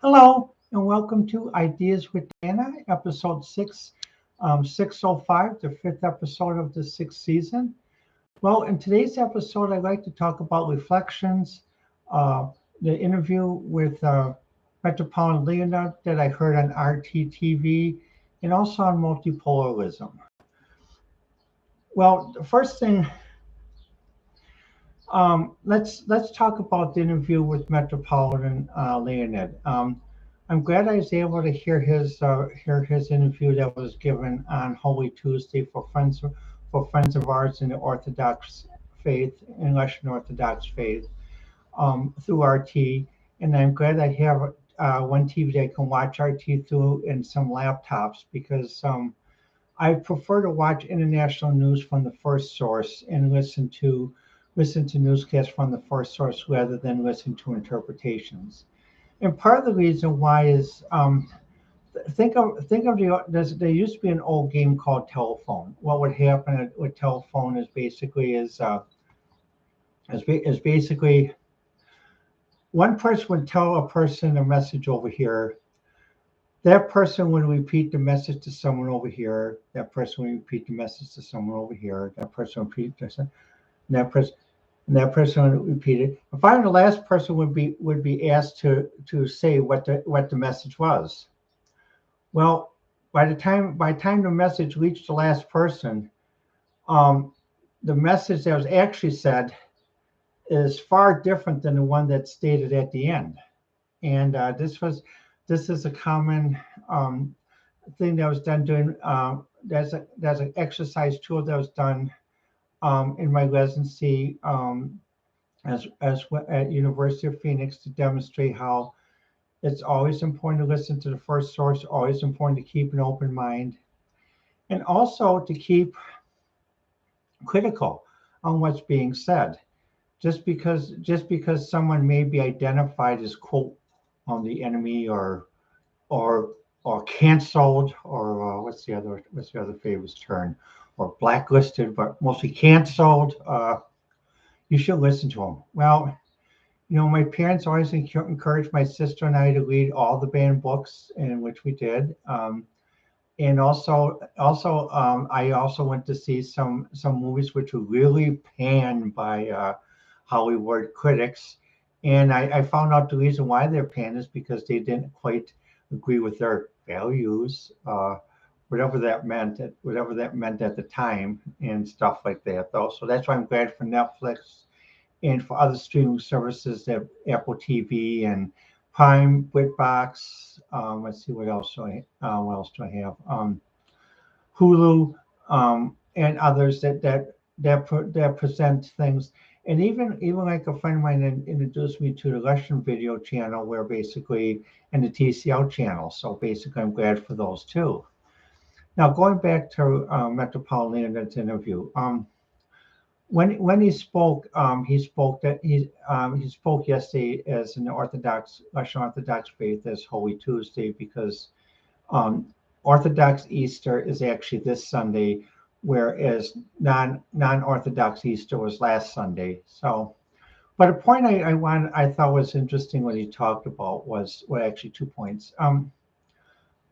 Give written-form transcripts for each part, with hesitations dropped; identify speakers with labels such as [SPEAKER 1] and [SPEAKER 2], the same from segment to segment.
[SPEAKER 1] Hello, and welcome to Ideas with Dana, episode 605, the fifth episode of the sixth season. Well, in today's episode, I'd like to talk about reflections, uh, the interview with Metropolitan Leonid that I heard on RTTV, and also on multipolarism. Well, the first thing, let's talk about the interview with Metropolitan Leonid. I'm glad I was able to hear his interview that was given on Holy Tuesday for friends of ours in the Orthodox faith, in Russian Orthodox faith, through RT. And I'm glad I have one TV that I can watch RT through and some laptops because I prefer to watch international news from the first source and listen to newscasts from the first source rather than listen to interpretations. And part of the reason why is think of there used to be an old game called telephone. What would happen with telephone is basically one person would tell a person a message over here. That person would repeat the message to someone over here. That person would repeat the message to someone over here. That person would repeat this, and that person would repeat it. And finally, the last person would be asked to say what the message was. Well, by the time the message reached the last person, um, the message that was actually said is far different than the one that's stated at the end. And this is a common thing that was done during there's an exercise tool that was done in my residency at University of Phoenix to demonstrate how it's always important to listen to the first source, always important to keep an open mind, and also to keep critical on what's being said. Just because someone may be identified as quote on the enemy or or canceled or what's the other famous term or blacklisted, but mostly canceled. You should listen to them. Well, my parents always encouraged my sister and I to read all the banned books, in which we did. And I also went to see some movies which were really panned by Hollywood critics, and I found out the reason why they're panned is because they didn't quite agree with their values, whatever that meant at the time, and stuff like that. Though, so that's why I'm glad for Netflix and for other streaming services that Apple TV and Prime, BritBox. Let's see what else do I have? Hulu, and others that present things. And even like a friend of mine introduced me to the Russian video channel, where basically and the TCL channel. So basically, I'm glad for those too. Now going back to Metropolitan's interview. When he spoke yesterday as an Russian Orthodox faith as Holy Tuesday because Orthodox Easter is actually this Sunday, whereas non-Orthodox Easter was last Sunday. So, but a point I thought was interesting what he talked about was, well, actually 2 points.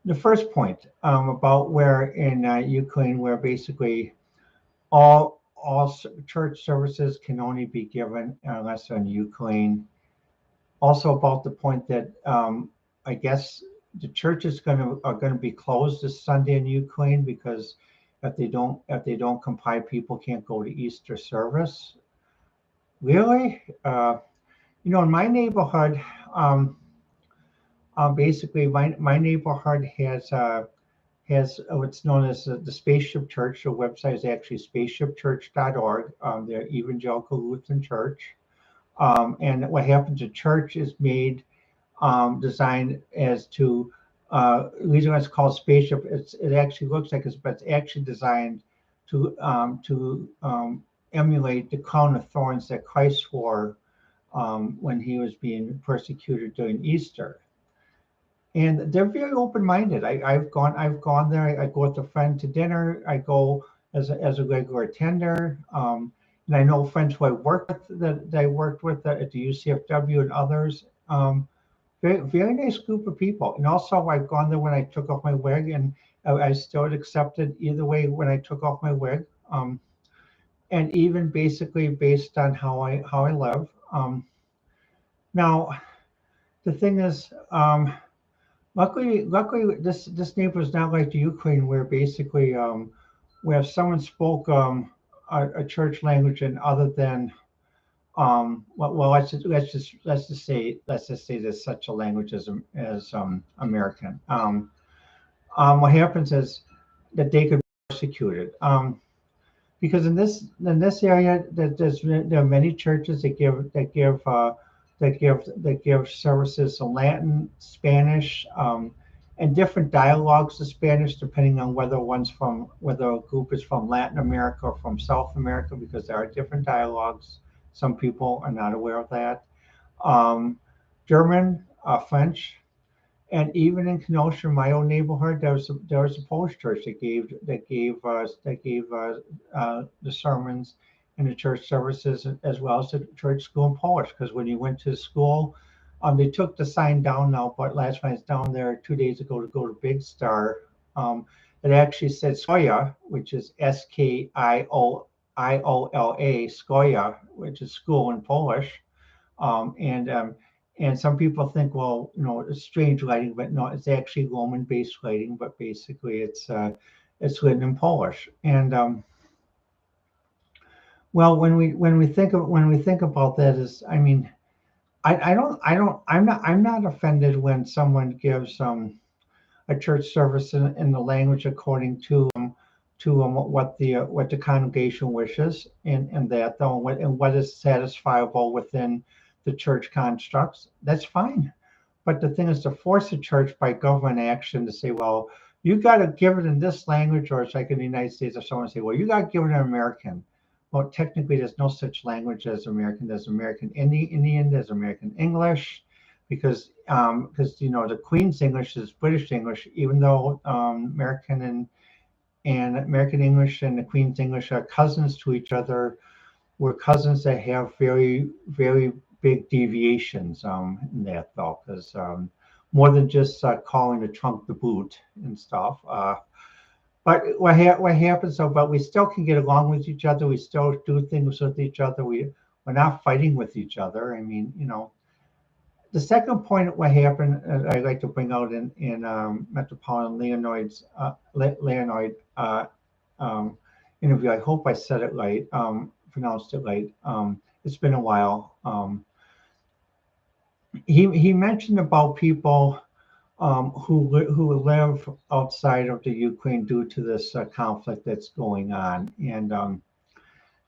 [SPEAKER 1] The first point about where in Ukraine, where basically all church services can only be given unless they're in Ukraine. Also about the point that I guess the churches are gonna be closed this Sunday in Ukraine because if they don't comply, people can't go to Easter service. Really? In my neighborhood, basically my neighborhood has what's known as the Spaceship Church. The website is actually spaceshipchurch.org. They're Evangelical Lutheran Church. And what happens, the church is designed as to, the reason why it's called Spaceship, it actually looks like but it's actually designed to emulate the crown of thorns that Christ wore when he was being persecuted during Easter. And they're very open-minded. I've gone there. I go with a friend to dinner. I go as a regular attender. And I know friends who I worked with at the UCFW and others. very nice group of people. And also, I've gone there when I took off my wig, and I still accepted either way when I took off my wig. And even basically based on how I live. Now, the thing is, luckily, this neighbor is not like the Ukraine, where basically, where if someone spoke a church language and other than well, let's just say there's such a language as American. What happens is that they could be persecuted. Because in this area, there are many churches that give services in Latin, Spanish, and different dialogues of Spanish, depending on whether a group is from Latin America or from South America, because there are different dialogues. Some people are not aware of that. German, French, and even in Kenosha, my own neighborhood, there was a Polish church that gave the sermons and the church services, as well as the church school in Polish. Because when you went to school, they took the sign down now, but last time I was down there 2 days ago to go to Big Star, it actually said Skoya, which is Skioiola, Skoya, which is school in Polish. And some people think, well, it's strange lighting, but no, it's actually Roman-based lighting. But basically, it's written in Polish. And well, when we think about that, I mean, I'm not offended when someone gives a church service in the language according to what the congregation wishes, and that though, and what is satisfiable within the church constructs. That's fine. But the thing is to force a church by government action to say, well, you got to give it in this language, or it's like in the United States, if someone say, well, you got to give it in American. Well, technically, there's no such language as American. There's American Indian, there's American English, because the Queen's English is British English, even though American and American English and the Queen's English are cousins to each other. We're cousins that have very, very big deviations in that, though, because more than just calling the trunk the boot and stuff. But what happens, though, but we still can get along with each other. We still do things with each other. We're not fighting with each other. I mean, the second point, what happened, I'd like to bring out in Metropolitan Lenoid interview. I hope I said it right, pronounced it right. It's been a while. He mentioned about people who live outside of the Ukraine due to this conflict that's going on,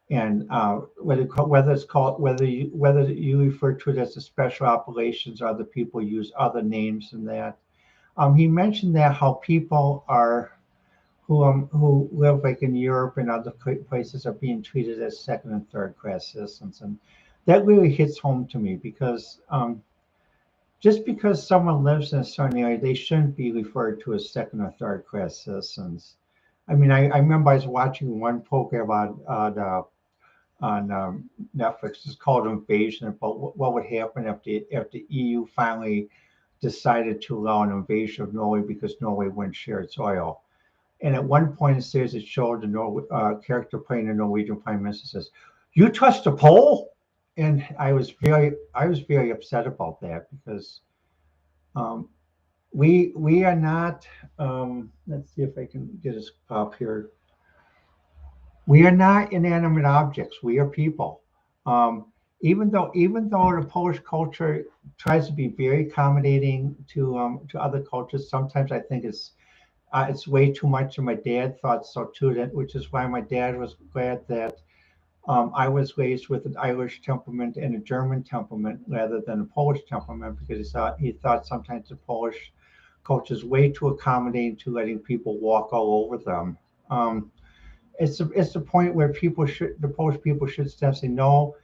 [SPEAKER 1] and whether you refer to it as the special operations, or other people use other names than that. He mentioned that how people who live like in Europe and other places are being treated as second and third class citizens, and that really hits home to me, because just because someone lives in a certain area, they shouldn't be referred to as second or third class citizens. I mean, I remember I was watching one program on Netflix. It's called Invasion, about what would happen if the EU finally decided to allow an invasion of Norway because Norway wouldn't share its oil. And at one point, it showed the character playing the Norwegian Prime Minister says, "You touched the pole," and I was very upset about that, because we are not. Let's see if I can get us up here. We are not inanimate objects. We are people. Even though the Polish culture tries to be very accommodating to other cultures, sometimes I think it's way too much. And my dad thought so too. Which is why my dad was glad that I was raised with an Irish temperament and a German temperament rather than a Polish temperament, because he thought sometimes the Polish culture is way too accommodating to letting people walk all over them. It's the point where the Polish people should step and say, no,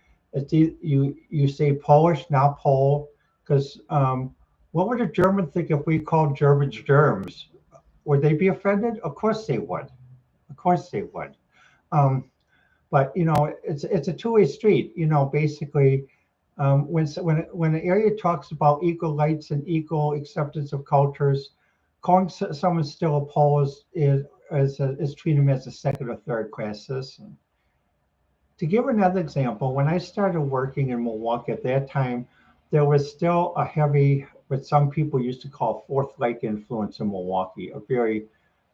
[SPEAKER 1] you say Polish, not Pole, because what would a German think if we called Germans germs? Would they be offended? Of course they would. Of course they would. But it's a two-way street. Basically, When an area talks about equal rights and equal acceptance of cultures, calling someone still a Pole is treating them as a second or third class citizen. To give another example, when I started working in Milwaukee at that time, there was still a heavy, what some people used to call Fourth Reich influence in Milwaukee, a very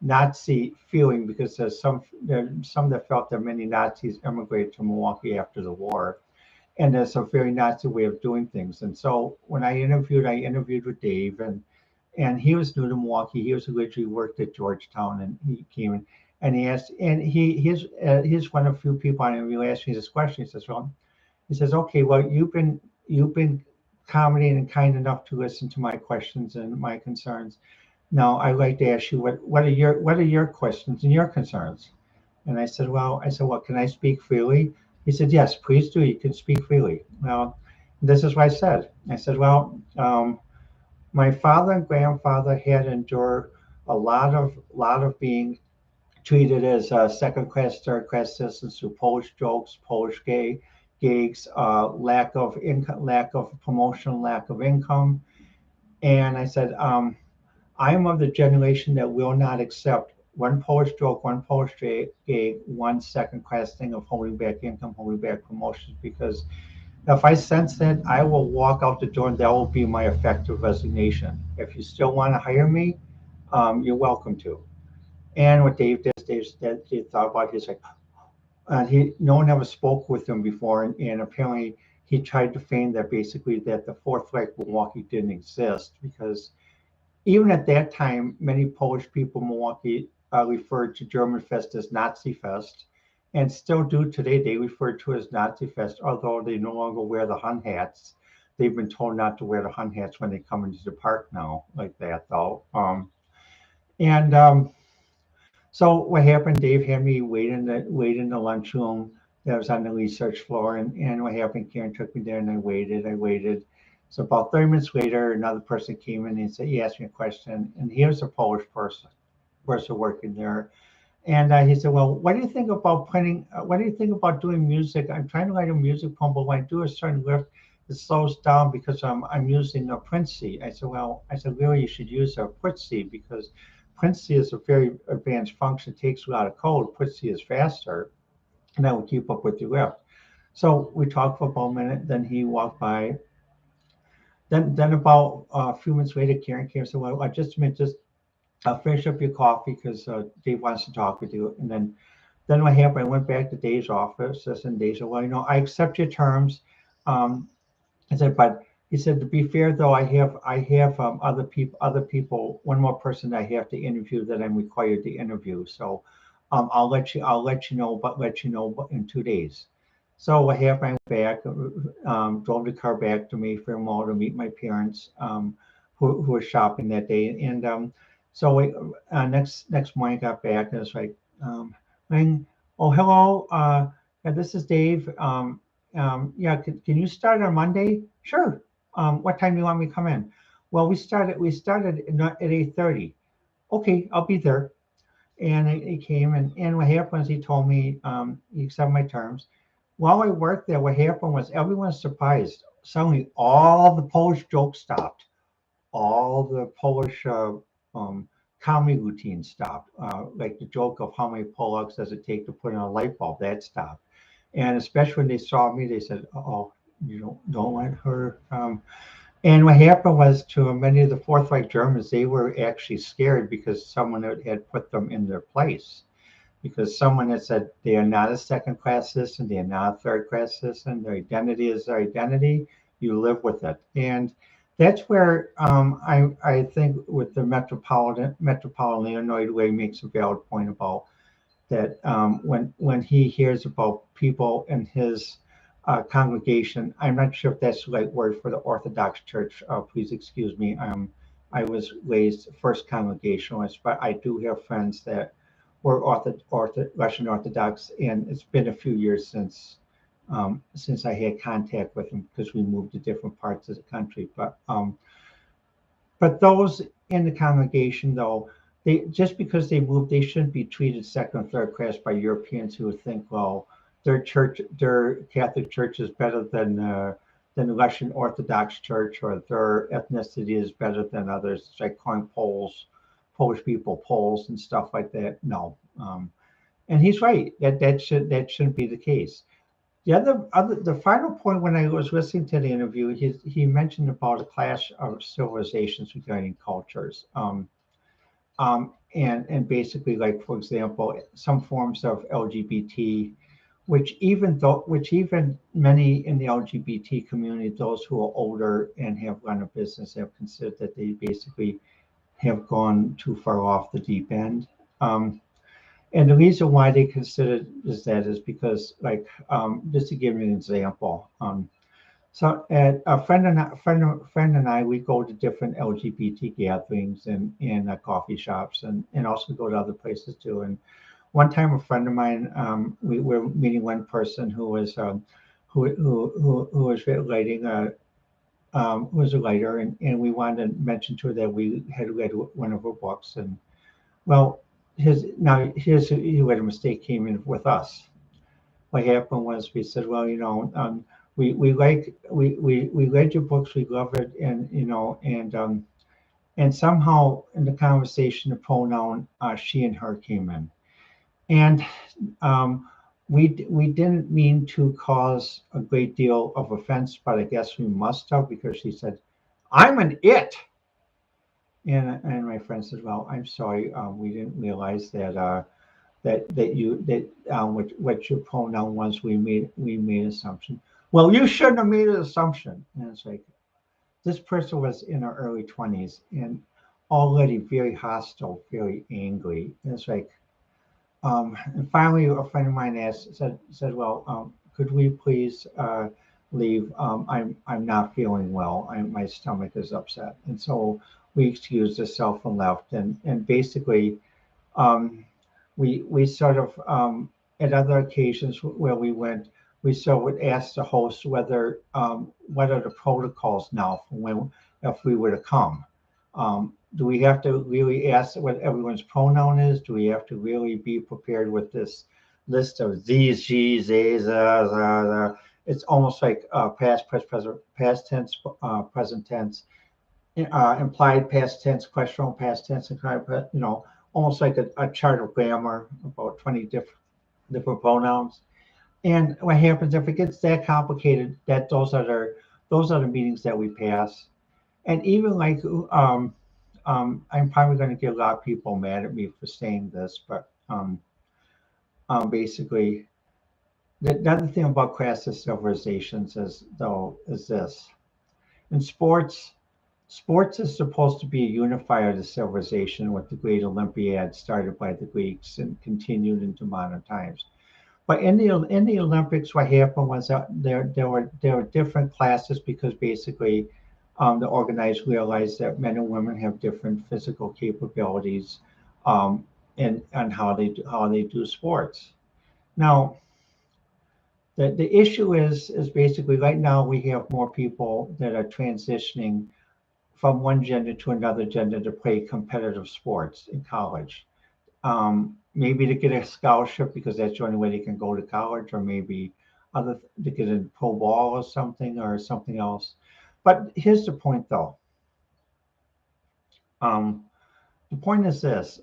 [SPEAKER 1] Nazi feeling because there's some that felt that many Nazis immigrated to Milwaukee after the war. And there's a very Nazi way of doing things. And so when I interviewed with Dave, and he was new to Milwaukee. He was originally worked at Georgetown, and he came in and he asked, and he's one of the few people I interviewed asked me this question. He says, "Well, he says, okay, well, you've been accommodating and kind enough to listen to my questions and my concerns. Now I'd like to ask you what are your questions and your concerns?" And I said, well, can I speak freely? He said, yes, please do. You can speak freely. Well, this is what I said, well, my father and grandfather had endured a lot of being treated as second class, third class citizens through Polish jokes, Polish gigs, lack of income, lack of promotion, lack of income. And I said, I am of the generation that will not accept one Polish joke, one Polish gig, one second class thing of holding back income, holding back promotions, because if I sense that, I will walk out the door and that will be my effective resignation. If you still want to hire me, you're welcome to. And what Dave thought about, he's like, no one ever spoke with him before, and apparently he tried to feign that basically that the Fourth Reich Milwaukee didn't exist because even at that time, many Polish people in Milwaukee referred to German Fest as Nazi Fest, and still do today. They refer to it as Nazi Fest, although they no longer wear the Hun hats. They've been told not to wear the Hun hats when they come into the park now, like that, though. And So what happened? Dave had me wait in the lunchroom that was on the research floor, and what happened? Karen took me there, and I waited. So about 30 minutes later, another person came in and said he asked me a question, and he was a Polish person working there, and he said, "Well, what do you think about playing? What do you think about doing music? I'm trying to write a music poem, but when I do a certain lift, it slows down because I'm using a Prince C." I said, really, you should use a Prince C because Prince C is a very advanced function, takes a lot of code. Prince C is faster, and that will keep up with your lift. So we talked for about a minute. Then he walked by. Then about a few minutes later, Karen came and said, "Well, just a minute, just finish up your coffee because Dave wants to talk with you." And then what happened? I went back to Dave's office, and Dave said, "Well, I accept your terms." Um, I said, "But," he said, "to be fair though, I have other people, one more person that I have to interview that I'm required to interview. So I'll let you know in 2 days." So what happened? I went back, drove the car back to Mayfair Mall to meet my parents, who were shopping that day. And next morning I got back and it's like, ring. Oh, hello. Yeah, this is Dave. Yeah, can you start on Monday? Sure. What time do you want me to come in? Well, we started at 8:30. Okay, I'll be there. And he came, and what happened is he told me he accepted my terms. While I worked there, what happened was everyone was surprised. Suddenly, all the Polish jokes stopped. All the Polish um, comedy routines stopped. Like the joke of how many Polacks does it take to put in a light bulb, that stopped. And especially when they saw me, they said, "Oh, you don't let her." And what happened was to many of the Fourth Reich Germans, they were actually scared because someone had put them in their place. Because someone had said they are not a second class citizen, they are not a third class citizen, their identity is their identity, you live with it. And that's where I think with the Metropolitan Lenoid way makes a valid point about that when he hears about people in his congregation, I'm not sure if that's the right word for the Orthodox Church. Please excuse me. I was raised first Congregationalist, but I do have friends that were Russian Orthodox, and it's been a few years since I had contact with them because we moved to different parts of the country. But those in the congregation, though, they just because they moved, they shouldn't be treated second or third class by Europeans who would think, well, their Catholic church is better than the Russian Orthodox Church or their ethnicity is better than others. It's like calling Polish people Poles and stuff like that. No, and he's right. That shouldn't be the case. The final point when I was listening to the interview, he mentioned about a clash of civilizations regarding cultures. And basically, like for example, some forms of LGBT, which even many in the LGBT community, those who are older and have run a business, have considered that they basically have gone too far off the deep end. And the reason why they consider is because, like, just to give you an example, so at a friend and I, we go to different LGBT gatherings and coffee shops, and also go to other places too. And one time, a friend of mine, we were meeting one person who was writing who was a writer, and we wanted to mention to her that we had read one of her books. And well, here's where the mistake came in with us. What happened was we said, well, we read your books, we love it, and and somehow in the conversation the pronoun she and her came in, and we didn't mean to cause a great deal of offense, but I guess we must have, because she said, "I'm an it." And my friend said, "Well, I'm sorry, we didn't realize what your pronoun was. We made an assumption." Well, you shouldn't have made an assumption. And it's like, this person was in her early 20s and already very hostile, very angry. And it's like, and finally, a friend of mine said, "Well, could we please leave? I'm not feeling well. My stomach is upset." And so we excused ourselves and left. And basically, we sort of at other occasions where we went, we sort of would ask the host whether what are the protocols now for when, if we were to come. Do we have to really ask what everyone's pronoun is? Do we have to really be prepared with this list of these, she's, they's, it's almost like past tense, present tense, implied past tense, questional past tense, and almost like a chart of grammar, about 20 different pronouns. And what happens if it gets that complicated? Those are the meetings that we pass. And even like I'm probably going to get a lot of people mad at me for saying this, but basically, the other thing about class civilizations is this: in sports is supposed to be a unifier of the civilization, with the great Olympiad started by the Greeks and continued into modern times. But in the Olympics, what happened was that there were different classes, because basically the organizers realized that men and women have different physical capabilities, and how they do sports. Now, the issue is basically right now we have more people that are transitioning from one gender to another gender to play competitive sports in college. Maybe to get a scholarship because that's the only way they can go to college, or maybe to get a pro ball or something else. But here's the point, though. The point is this: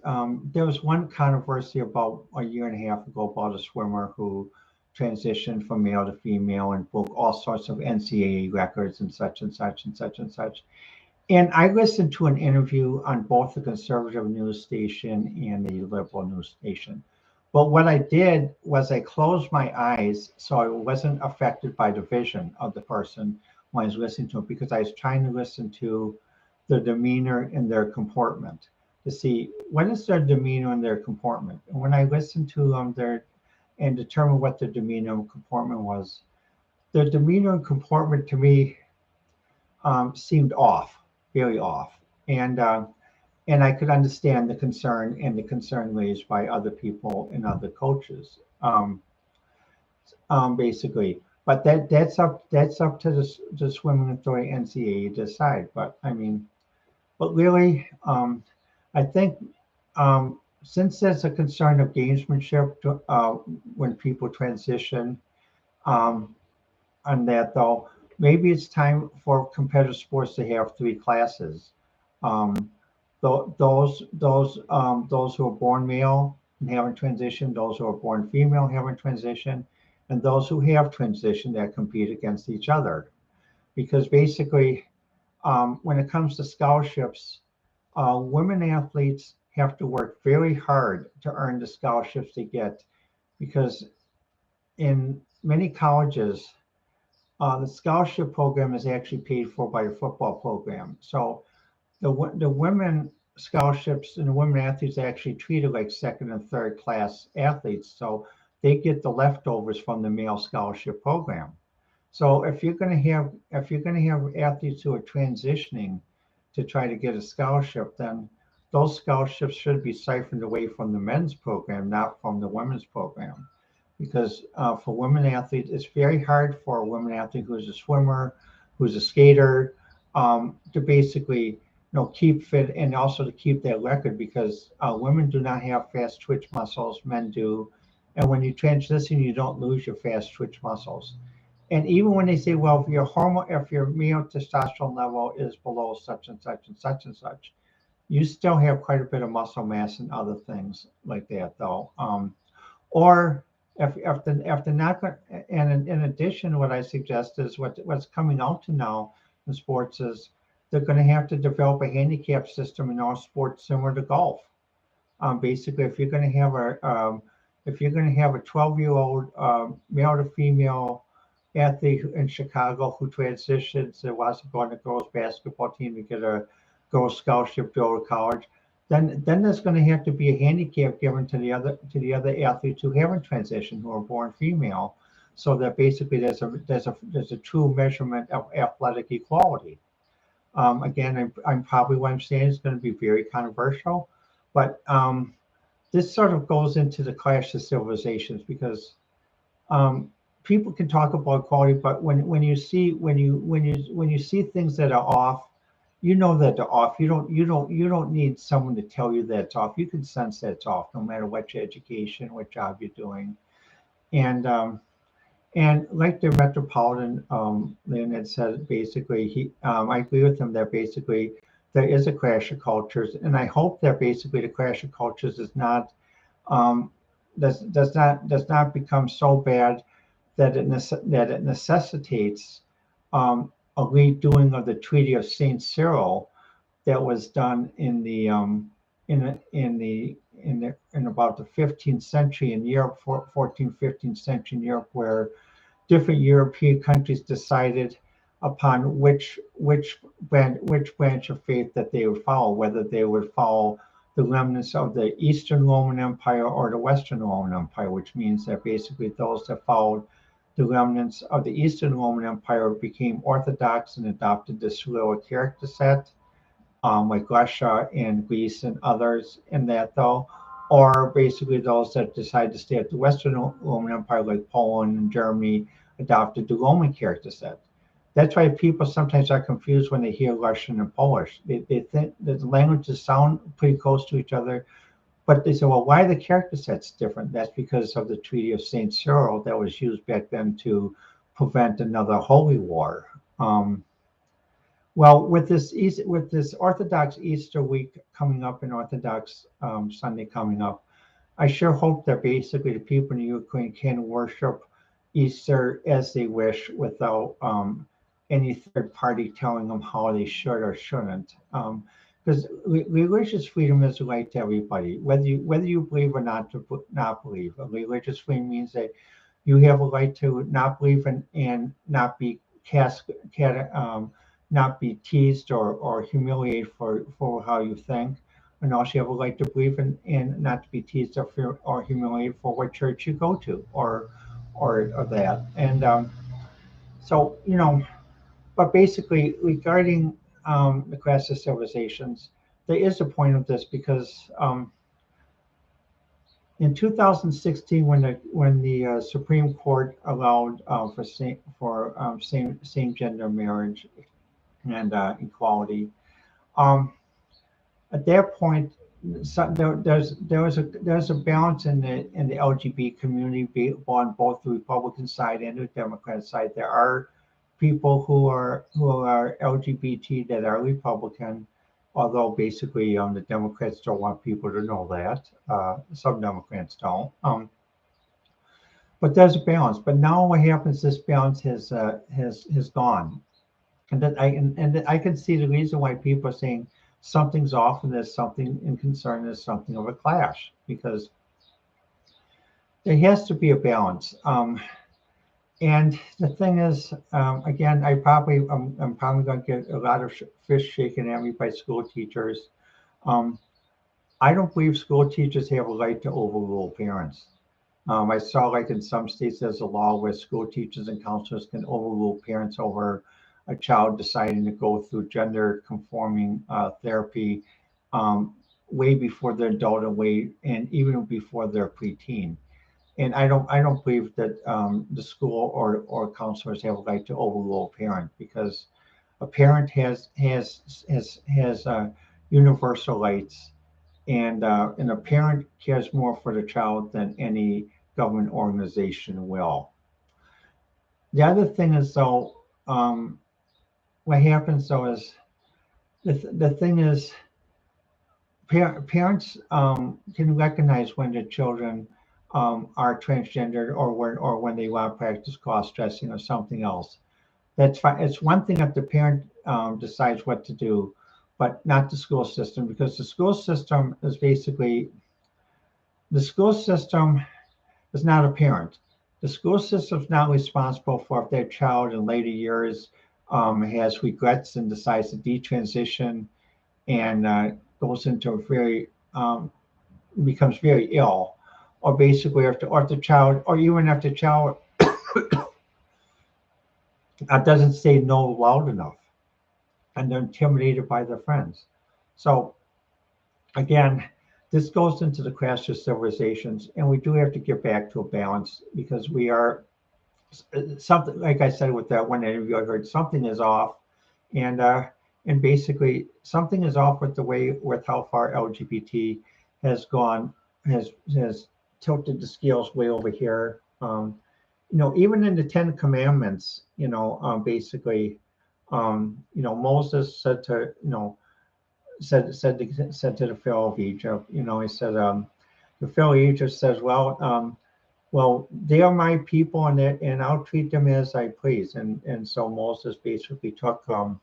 [SPEAKER 1] there was one controversy about a year and a half ago about a swimmer who transitioned from male to female and broke all sorts of NCAA records and such and such and such and such. And I listened to an interview on both the conservative news station and the liberal news station. But what I did was I closed my eyes so I wasn't affected by the vision of the person when I was listening to it, because I was trying to listen to their demeanor and their comportment to see what is their demeanor and their comportment. And when I listened to and determined what their demeanor and comportment was, their demeanor and comportment to me seemed off, very off. And I could understand the concern raised by other people and other coaches, basically. But that's up to the Swimming Authority, NCAA, to decide. But I mean, but really, I think since there's a concern of gamesmanship when people transition, on that though, maybe it's time for competitive sports to have three classes. Um, those who are born male and haven't transitioned, those who are born female and haven't transitioned, and those who have transitioned that compete against each other. Because basically, when it comes to scholarships, women athletes have to work very hard to earn the scholarships they get, because in many colleges, the scholarship program is actually paid for by the football program. So the women scholarships and the women athletes are actually treated like second and third class athletes. So they get the leftovers from the male scholarship program. So if you're going to have athletes who are transitioning to try to get a scholarship, then those scholarships should be siphoned away from the men's program, not from the women's program. Because for women athletes, it's very hard for a women athlete who's a swimmer, who's a skater, to basically keep fit and also to keep their record, because women do not have fast twitch muscles, men do. And when you transition, you don't lose your fast twitch muscles. And even when they say, well, if your male testosterone level is below such and such and such and such, you still have quite a bit of muscle mass and other things like that, though. Or if they're not going, and in addition, what I suggest is what's coming out to now in sports is they're going to have to develop a handicap system in all sports similar to golf. Basically, if you're going to have a 12-year-old male to female athlete in Chicago who transitions and wants to go on the girls basketball team to get a girls scholarship to go to college, then there's going to have to be a handicap given to the other athletes who haven't transitioned, who are born female, so that basically there's a true measurement of athletic equality. Again, I'm probably what I'm saying is going to be very controversial, but this sort of goes into the clash of civilizations, because um, people can talk about equality, but when you see things that are off, you know that they're off. You don't need someone to tell you that it's off. You can sense that it's off, no matter what your education, what job you're doing, and like the Metropolitan, Leonid said, basically, I agree with him that basically there is a crash of cultures, and I hope that basically the crash of cultures is not um, does not become so bad that it necessitates a redoing of the Treaty of Saint Cyril that was done in about the 15th century in Europe, 14th, 15th century in Europe, where different European countries decided upon which branch of faith that they would follow, whether they would follow the remnants of the Eastern Roman Empire or the Western Roman Empire, which means that basically those that followed the remnants of the Eastern Roman Empire became Orthodox and adopted the Cyrillic character set, like Russia and Greece and others in that, though, or basically those that decide to stay at the Western Roman Empire, like Poland and Germany, adopted the Roman character set. That's why people sometimes are confused when they hear Russian and Polish. They think that the languages sound pretty close to each other, but they say, well, why are the character sets different? That's because of the Treaty of St. Cyril that was used back then to prevent another holy war. Well, with this Orthodox Easter week coming up and Orthodox Sunday coming up, I sure hope that basically the people in Ukraine can worship Easter as they wish without any third party telling them how they should or shouldn't. Because religious freedom is a right to everybody, whether you believe or not believe. Religious freedom means that you have a right to not believe and not be not be teased or humiliated for how you think. And also you have a right to believe and not to be teased or humiliated for what church you go to or that. And so, but basically regarding the clash of civilizations, there is a point of this, because in 2016, when the Supreme Court allowed same gender marriage and equality, um, at that point, there's a balance in the LGBT community, on both the Republican side and the Democrat side. There are people who are LGBT that are Republican, although basically the Democrats don't want people to know that. Some Democrats don't. But there's a balance. But now what happens? This balance has gone, and that I can see the reason why people are saying something's off and there's something in concern. There's something of a clash because there has to be a balance. And the thing is, again, I'm probably going to get a lot of fish shaken at me by school teachers. Um, I don't believe school teachers have a right to overrule parents. I saw like in some states there's a law where school teachers and counselors can overrule parents over a child deciding to go through gender conforming therapy um, way before they're adult and even before they're preteen. And I don't believe that the school or counselors have a right to overrule a parent because a parent has universal rights, and a parent cares more for the child than any government organization will. The other thing is though, what happens though is the thing is parents can recognize when their children are transgender or when they want to practice cross dressing or something else. That's fine. It's one thing if the parent decides what to do, but not the school system because the school system is not a parent. The school system is not responsible for if their child in later years has regrets and decides to detransition and goes into a very becomes very ill, or basically if the child, or even if the child doesn't say no loud enough, and they're intimidated by their friends. So again, this goes into the crash of civilizations, and we do have to get back to a balance because we are something like I said with that one interview I heard something is off, and basically something is off with the way with how far LGBT has gone has tilted the scales way over here. Even in the Ten Commandments, Moses said to said to the Pharaoh of Egypt, he said the Pharaoh of Egypt says, well, they are my people, and I'll treat them as I please. And so Moses basically took a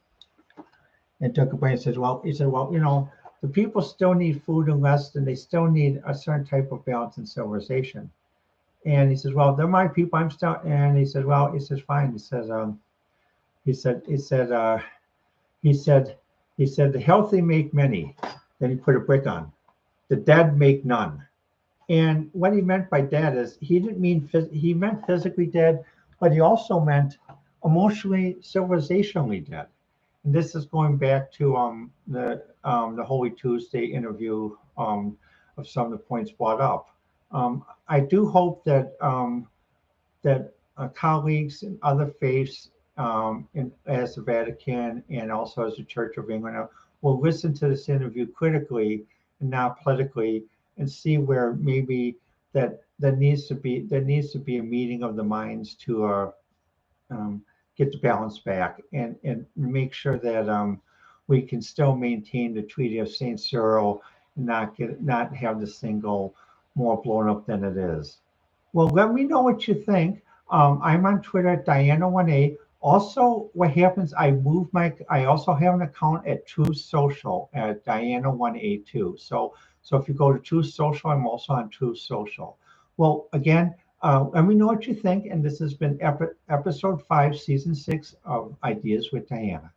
[SPEAKER 1] break and says, the people still need food and rest, and they still need a certain type of balance and civilization. And he says, well, they're my people. I'm still. And he said, well, he says, fine. He says, he said, he said, he said, he said, the healthy make many. Then he put a brick on. The dead make none. And what he meant by dead is he didn't mean he meant physically dead, but he also meant emotionally, civilizationally dead. And this is going back to the Holy Tuesday interview of some of the points brought up. I do hope that colleagues in other faiths, as the Vatican and also as the Church of England, will listen to this interview critically and not politically, and see where maybe that there needs to be a meeting of the minds to get the balance back and make sure that we can still maintain the Treaty of Saint Cyril and not have this thing go more blown up than it is. Well, let me know what you think. I'm on Twitter at Diana1A. Also, what happens? I also have an account at Truth Social at Diana1A too. So if you go to Truth Social, I'm also on Truth Social. Well, again, let me know what you think. And this has been episode 5, season 6 of Ideas with Diana.